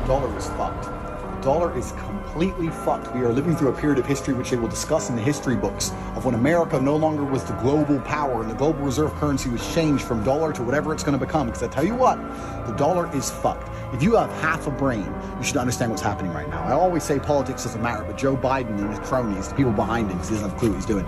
dollar is fucked. The dollar is completely fucked. We are living through a period of history which they will discuss in the history books of when America no longer was the global power and the global reserve currency was changed from dollar to whatever it's going to become. Because I tell you what, the dollar is fucked. If you have half a brain, you should understand what's happening right now. I always say politics doesn't matter, but Joe Biden and his cronies, the people behind him, because he doesn't have a clue what he's doing,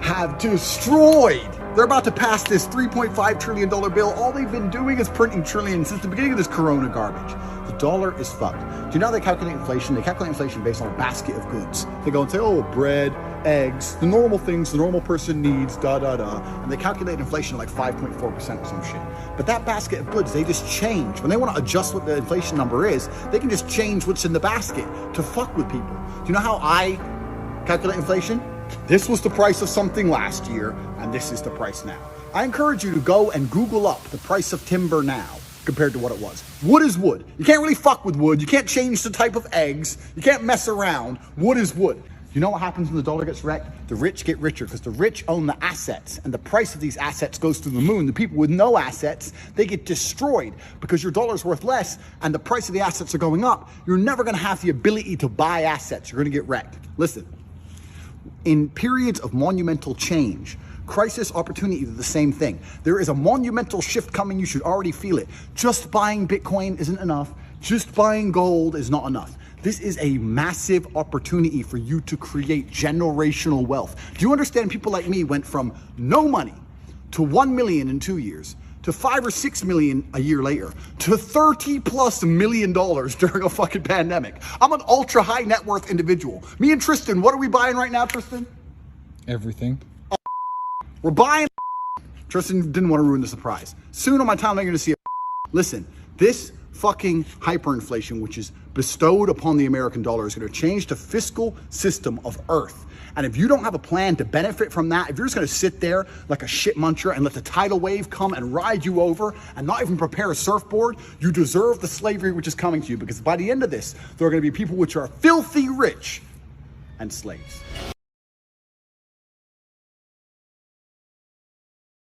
have destroyed. They're about to pass this $3.5 trillion bill. All they've been doing is printing trillions since the beginning of this corona garbage. The dollar is fucked. Do you know how they calculate inflation? They calculate inflation based on a basket of goods. They go and say, oh, bread, eggs, the normal things the normal person needs, and they calculate inflation like 5.4% or some shit. But that basket of goods, they just change. When they want to adjust what the inflation number is, they can just change what's in the basket to fuck with people. Do you know how I calculate inflation? This was the price of something last year, and this is the price now. I encourage you to go and Google up the price of timber now compared to what it was. Wood is wood. You can't really fuck with wood. You can't change the type of eggs. You can't mess around. Wood is wood. You know what happens when the dollar gets wrecked? The rich get richer because the rich own the assets, and the price of these assets goes through the moon. The people with no assets, they get destroyed because your dollar's worth less and the price of the assets are going up. You're never going to have the ability to buy assets. You're going to get wrecked. Listen. In periods of monumental change, crisis, opportunity, they're the same thing. There is a monumental shift coming. You should already feel it. Just buying Bitcoin isn't enough. Just buying gold is not enough. This is a massive opportunity for you to create generational wealth. Do you understand people like me went from no money to 1 million in 2 years, to 5 or 6 million a year later, to $30+ million during a fucking pandemic. I'm an ultra high net worth individual. Me and Tristan, what are we buying right now, Tristan? Everything. We're buying. Tristan didn't want to ruin the surprise. Soon on my timeline, you're gonna see. Listen, this fucking hyperinflation, which is bestowed upon the American dollar, is gonna change the fiscal system of Earth. And if you don't have a plan to benefit from that, if you're just gonna sit there like a shit muncher and let the tidal wave come and ride you over and not even prepare a surfboard, you deserve the slavery which is coming to you, because by the end of this, there are gonna be people which are filthy rich and slaves.